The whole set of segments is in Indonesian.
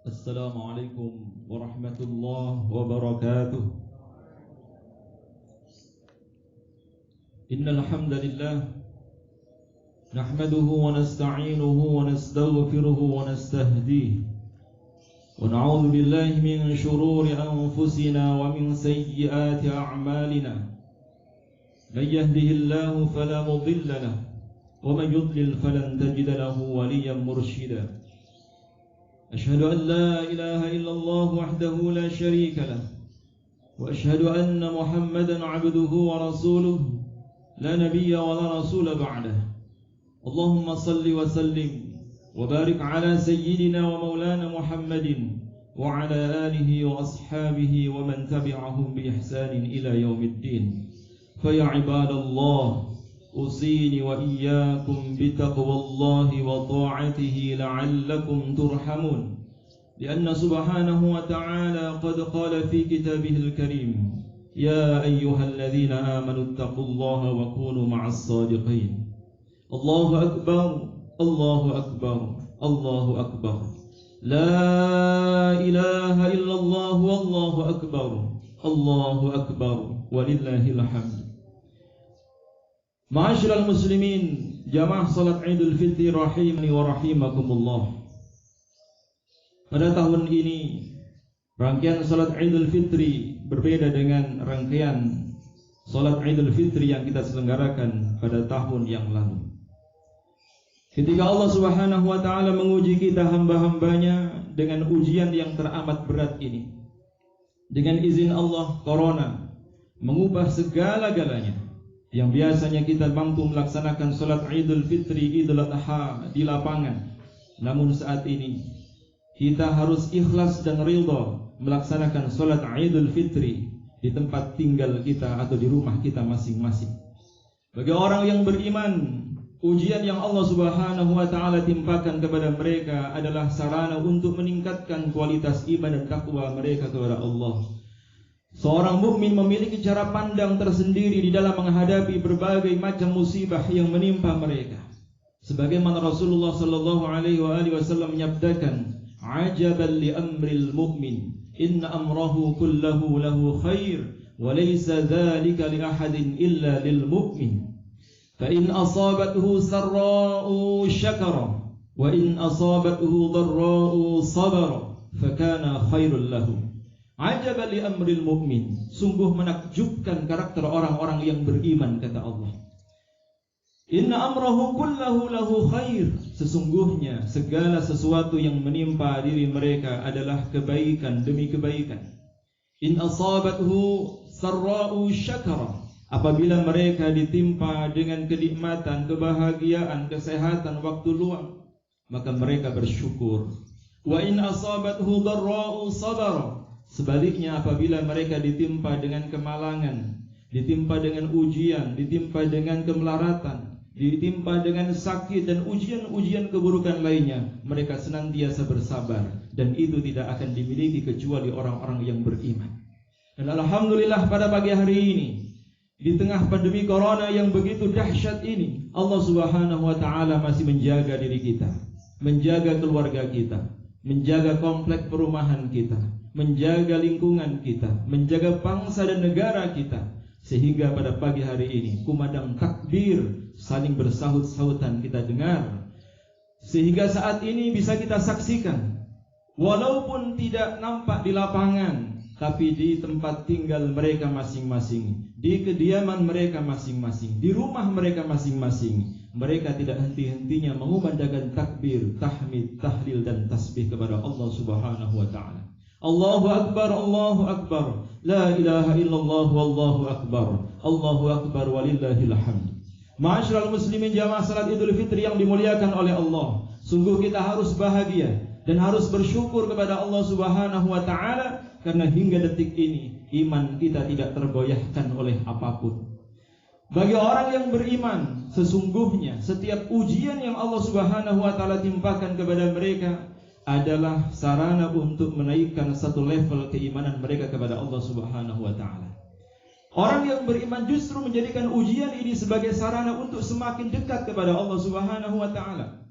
Assalamualaikum warahmatullahi wabarakatuh. Innal hamdalillah nahmaduhu wa nasta'inuhu wa nastaghfiruhu wa nastahdihi wa na'udzu billahi min shururi anfusina wa min sayyiati a'malina. Man yahdihillahu fala mudilla lahu wa man yudlil falan tajida lahu waliyyan mursyida. أشهد أن لا إله إلا الله وحده لا شريك له وأشهد أن محمدا عبده ورسوله لا نبي ولا رسول بعده. اللهم صل وسلم وبارك على سيدنا ومولانا محمد وعلى آله وأصحابه ومن تبعهم بإحسان إلى يوم الدين. فيا عباد الله أوصيني وإياكم بتقوى الله وطاعته لعلكم ترحمون، لأن سبحانه وتعالى قد قال في كتابه الكريم: يا أيها الذين آمنوا اتقوا الله وكونوا مع الصادقين. الله أكبر الله أكبر الله أكبر، لا إله إلا الله والله أكبر الله أكبر ولله الحمد. Ma'asyiral muslimin, jamaah salat Idul Fitri rahimani wa rahimakumullah. Pada tahun ini rangkaian salat Idul Fitri berbeda dengan rangkaian salat Idul Fitri yang kita selenggarakan pada tahun yang lalu. Ketika Allah Subhanahu wa taala menguji kita hamba-hambanya dengan ujian yang teramat berat ini, dengan izin Allah, corona mengubah segala-galanya. Yang biasanya kita mampu melaksanakan salat Idul Fitri, Idul Adha di lapangan, namun saat ini kita harus ikhlas dan ridha melaksanakan salat Idul Fitri di tempat tinggal kita atau di rumah kita masing-masing. Bagi orang yang beriman, ujian yang Allah Subhanahu wa taala timpakan kepada mereka adalah sarana untuk meningkatkan kualitas iman dan takwa mereka kepada Allah. Seorang mukmin memiliki cara pandang tersendiri di dalam menghadapi berbagai macam musibah yang menimpa mereka. Sebagaimana Rasulullah sallallahu alaihi wasallam menyabdakan, "Ajaban li amril mu'min, inna amrahu kullahu lahu khair, wa laysa dzalika li ahadin illa lil mu'min. Fa in asabathu sarra'u syakara, wa in asabathu dharra'u sabara, fa kana khairul lahu." Ajaban li amril mu'min, sungguh menakjubkan karakter orang-orang yang beriman, kata Allah. Inna amrahu kullahu lahu khair, sesungguhnya segala sesuatu yang menimpa diri mereka adalah kebaikan demi kebaikan. In asabathu sarra'u syakara, apabila mereka ditimpa dengan kenikmatan, kebahagiaan, kesehatan, waktu luang, maka mereka bersyukur. Wa in asabathu dharra'u sabara, sebaliknya apabila mereka ditimpa dengan kemalangan, ditimpa dengan ujian, ditimpa dengan kemelaratan, ditimpa dengan sakit dan ujian-ujian keburukan lainnya, mereka senantiasa bersabar, dan itu tidak akan dimiliki kecuali orang-orang yang beriman. Dan alhamdulillah pada pagi hari ini, di tengah pandemi corona yang begitu dahsyat ini, Allah Subhanahu wa taala masih menjaga diri kita, menjaga keluarga kita, menjaga komplek perumahan kita, menjaga lingkungan kita, menjaga bangsa dan negara kita, sehingga pada pagi hari ini kumandang takbir saling bersahut-sahutan kita dengar, sehingga saat ini bisa kita saksikan, walaupun tidak nampak di lapangan, tapi di tempat tinggal mereka masing-masing, di kediaman mereka masing-masing, di rumah mereka masing-masing, mereka tidak henti-hentinya mengumandangkan takbir, tahmid, tahlil dan tasbih kepada Allah Subhanahu wa taala. Allahu akbar, Allahu akbar, la ilaha illallah wallahu akbar, Allahu akbar walillahil hamd. Ma'asyiral muslimin, jamaah salat Idul Fitri yang dimuliakan oleh Allah, sungguh kita harus bahagia dan harus bersyukur kepada Allah Subhanahu wa taala, karena hingga detik ini iman kita tidak tergoyahkan oleh apapun. Bagi orang yang beriman, sesungguhnya setiap ujian yang Allah Subhanahu wa taala timpakan kepada mereka adalah sarana untuk menaikkan satu level keimanan mereka kepada Allah Subhanahu wa taala. Orang yang beriman justru menjadikan ujian ini sebagai sarana untuk semakin dekat kepada Allah Subhanahu wa taala.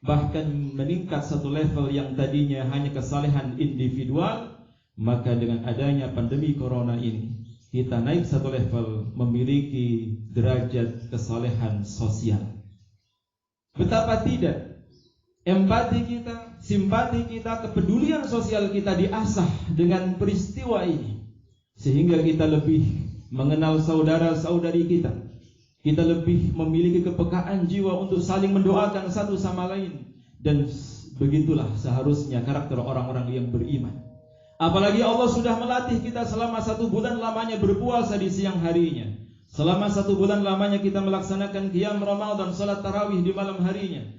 bahkan meningkat satu level yang tadinya hanya kesalehan individual, maka dengan adanya pandemi corona ini kita naik satu level memiliki derajat kesalehan sosial. Betapa tidak empati kita, simpati kita, kepedulian sosial kita diasah dengan peristiwa ini, sehingga kita lebih mengenal saudara-saudari kita. Kita lebih memiliki kepekaan jiwa untuk saling mendoakan satu sama lain. Dan begitulah seharusnya karakter orang-orang yang beriman. Apalagi Allah sudah melatih kita selama 1 bulan lamanya berpuasa di siang harinya. Selama 1 bulan lamanya kita melaksanakan qiyam Ramadan, salat tarawih di malam harinya.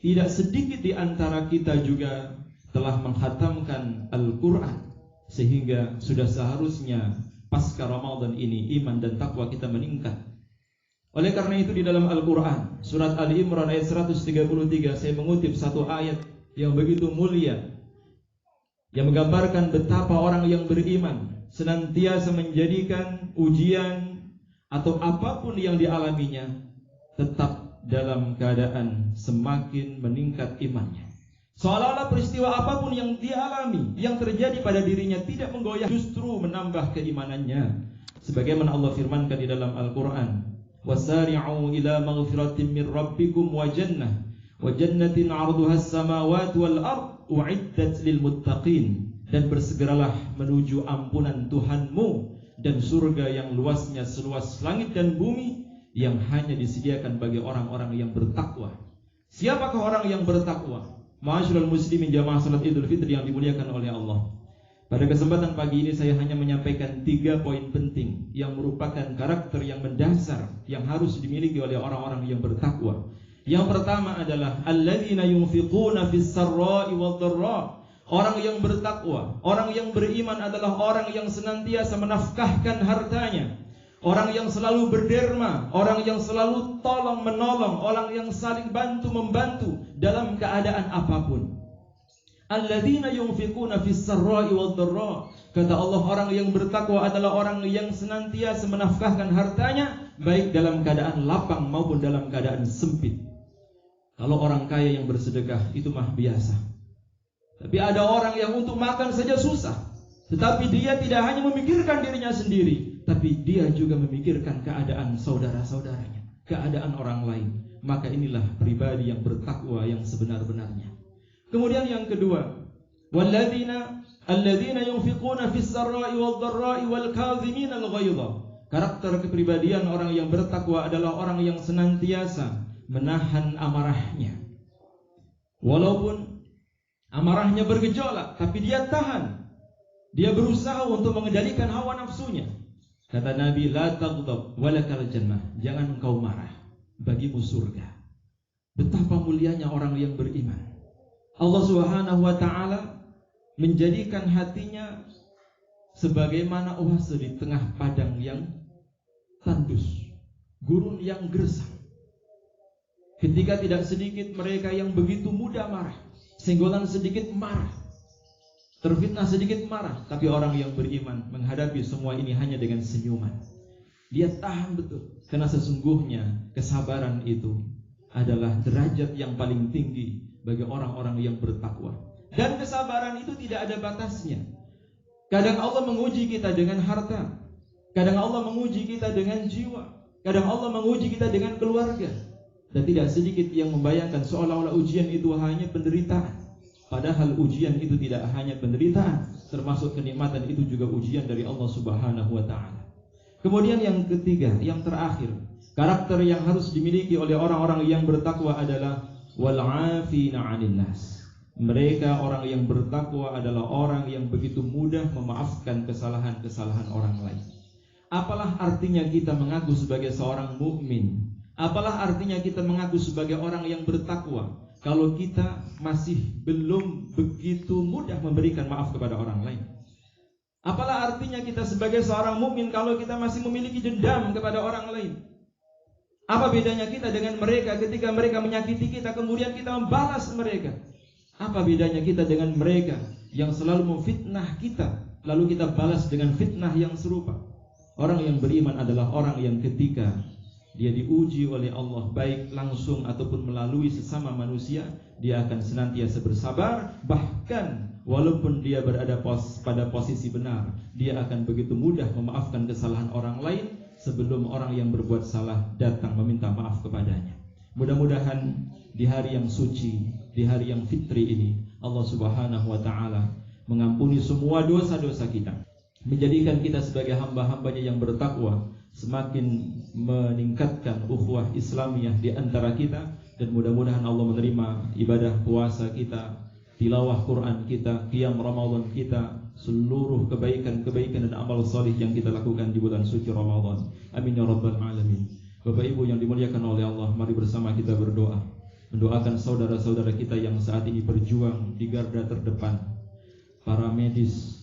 Tidak sedikit di antara kita juga telah menghatamkan Al-Quran. Sehingga sudah seharusnya pasca Ramadan ini iman dan takwa kita meningkat. Oleh karena itu di dalam Al-Quran surat Ali Imran ayat 133 saya mengutip satu ayat yang begitu mulia, yang menggambarkan betapa orang yang beriman senantiasa menjadikan ujian atau apapun yang dialaminya tetap dalam keadaan semakin meningkat imannya. Seolah-olah peristiwa apapun yang dia alami, yang terjadi pada dirinya tidak menggoyah, justru menambah keimanannya. Sebagaimana Allah firmankan di dalam Al-Quran, wasari'u ila maghfiratin min rabbikum wa jannatin 'arduha as-samawati wal ard u'iddat lil muttaqin, dan bersegeralah menuju ampunan Tuhanmu dan surga yang luasnya seluas langit dan bumi yang hanya disediakan bagi orang-orang yang bertakwa. Siapakah orang yang bertakwa? Ma'asyiral muslimin jamaah salat Idul Fitri yang dimuliakan oleh Allah. Pada kesempatan pagi ini saya hanya menyampaikan 3 poin penting yang merupakan karakter yang mendasar yang harus dimiliki oleh orang-orang yang bertakwa. Yang pertama adalah alladzina yunfiquna fis sarra'i wad dharra. Orang yang bertakwa, orang yang beriman adalah orang yang senantiasa menafkahkan hartanya, orang yang selalu berderma, orang yang selalu tolong menolong, orang yang saling bantu membantu dalam keadaan apapun. Alladzina yunfiquna fis sarra'i wad dharra. Kata Allah, orang yang bertakwa adalah orang yang senantiasa menafkahkan hartanya baik dalam keadaan lapang maupun dalam keadaan sempit. Kalau orang kaya yang bersedekah itu mah biasa. Tapi ada orang yang untuk makan saja susah, tetapi dia tidak hanya memikirkan dirinya sendiri, tapi dia juga memikirkan keadaan saudara-saudaranya, keadaan orang lain. Maka inilah pribadi yang bertakwa yang sebenar-benarnya. Kemudian yang kedua, alladzina yunfiquna fis sarra'i wad dharra'i wal kadhimina al ghaidha. Karakter kepribadian orang yang bertakwa adalah orang yang senantiasa menahan amarahnya. Walaupun amarahnya bergejolak, tapi dia tahan. Dia berusaha untuk mengendalikan hawa nafsunya. Kata Nabi, la taghdab walakal jannah. Jangan engkau marah, bagimu surga. Betapa mulianya orang yang beriman. Allah Subhanahu wa taala menjadikan hatinya sebagaimana oase di tengah padang yang tandus, gurun yang gersang. Ketika tidak sedikit mereka yang begitu mudah marah, senggolan sedikit marah, terfitnah sedikit marah, tapi orang yang beriman menghadapi semua ini hanya dengan senyuman. Dia tahan betul, karena sesungguhnya kesabaran itu adalah derajat yang paling tinggi bagi orang-orang yang bertakwa. Dan kesabaran itu tidak ada batasnya. Kadang Allah menguji kita dengan harta, kadang Allah menguji kita dengan jiwa, kadang Allah menguji kita dengan keluarga. Dan tidak sedikit yang membayangkan seolah-olah ujian itu hanya penderitaan. Padahal ujian itu tidak hanya penderitaan, termasuk kenikmatan itu juga ujian dari Allah Subhanahu wa taala. Kemudian yang ketiga, yang terakhir, karakter yang harus dimiliki oleh orang-orang yang bertakwa adalah wal'afina 'anil nas. Mereka orang yang bertakwa adalah orang yang begitu mudah memaafkan kesalahan-kesalahan orang lain. Apalah artinya kita mengaku sebagai seorang mukmin? Apalah artinya kita mengaku sebagai orang yang bertakwa kalau kita masih belum begitu mudah memberikan maaf kepada orang lain? Apalah artinya kita sebagai seorang mukmin kalau kita masih memiliki dendam kepada orang lain? Apa bedanya kita dengan mereka ketika mereka menyakiti kita kemudian kita membalas mereka? Apa bedanya kita dengan mereka yang selalu memfitnah kita lalu kita balas dengan fitnah yang serupa? Orang yang beriman adalah orang yang ketika dia diuji oleh Allah, baik langsung ataupun melalui sesama manusia, dia akan senantiasa bersabar. Bahkan walaupun dia berada pada posisi benar, dia akan begitu mudah memaafkan kesalahan orang lain sebelum orang yang berbuat salah datang meminta maaf kepadanya. Mudah-mudahan di hari yang suci, di hari yang fitri ini, Allah Subhanahu wa ta'ala mengampuni semua dosa-dosa kita, menjadikan kita sebagai hamba-hambanya yang bertakwa, semakin meningkatkan ukhuwah Islamiyah di antara kita, dan mudah-mudahan Allah menerima ibadah puasa kita, tilawah Quran kita, qiyam Ramadan kita, seluruh kebaikan-kebaikan dan amal salih yang kita lakukan di bulan suci Ramadan. Amin ya rabbal alamin. Bapak Ibu yang dimuliakan oleh Allah, mari bersama kita berdoa, mendoakan saudara-saudara kita yang saat ini berjuang di garda terdepan, para medis,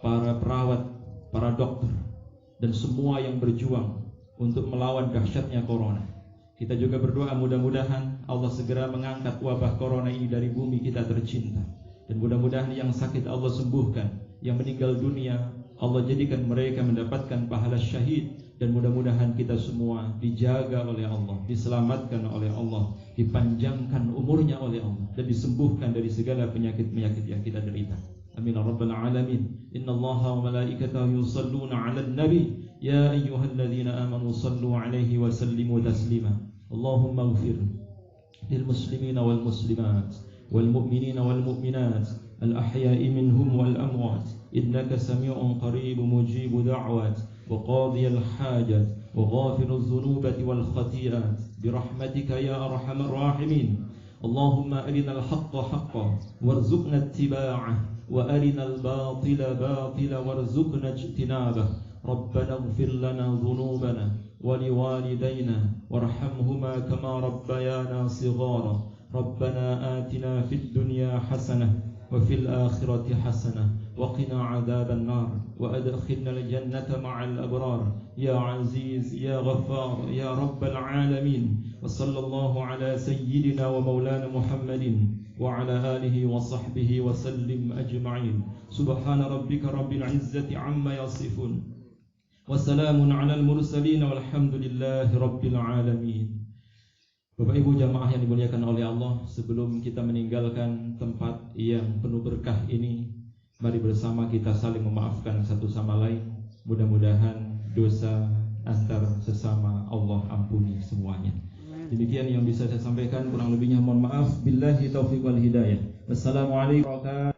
para perawat, para dokter, dan semua yang berjuang untuk melawan dahsyatnya corona. Kita juga berdoa mudah-mudahan Allah segera mengangkat wabah corona ini dari bumi kita tercinta, dan mudah-mudahan yang sakit Allah sembuhkan, yang meninggal dunia Allah jadikan mereka mendapatkan pahala syahid, dan mudah-mudahan kita semua dijaga oleh Allah, diselamatkan oleh Allah, dipanjangkan umurnya oleh Allah, dan disembuhkan dari segala penyakit-penyakit yang kita derita. Amin ya rabbal alamin. Innallaha wa malaikatahu yusalluna 'alan nabi ya ayyuhalladzina amanu sallu 'alaihi wa sallimu taslima. Allahumma ighfir lil muslimina wal muslimat wal mu'minina wal mu'minat al ahya'i minhum wal amwat innaka samii'un qaribun mujibud da'wat wa qadiyal hajat wa ghafirudz dzunubati wal khati'at bi rahmatika ya arhamar rahimin. Allahumma arinal haqqa haqqan warzuqna ittiba'ah وأرنا الباطل باطلا وارزقنا اجتنابه. ربنا اغفر لنا ذنوبنا ولوالدينا وارحمهما كما ربيانا صغارا. ربنا آتنا في الدنيا حسنة وفي الآخرة حسنة وقنا عذاب النار وأدخلنا الجنة مع الأبرار يا عزيز يا غفار يا رب العالمين. وصلى الله على سيدنا ومولانا محمد وعلى آله وصحبه وسلم أجمعين. سبحان ربك رب العزة عما يصفون وسلام على المرسلين والحمد لله رب العالمين. Bapak Ibu jamaah yang dimuliakan oleh Allah, sebelum kita meninggalkan tempat yang penuh berkah ini, mari bersama kita saling memaafkan satu sama lain. Mudah-mudahan dosa antar sesama Allah ampuni semuanya. Demikian yang bisa saya sampaikan, kurang lebihnya mohon maaf. Billahi taufiq wal hidayah. Wassalamualaikum warahmatullahi wabarakatuh.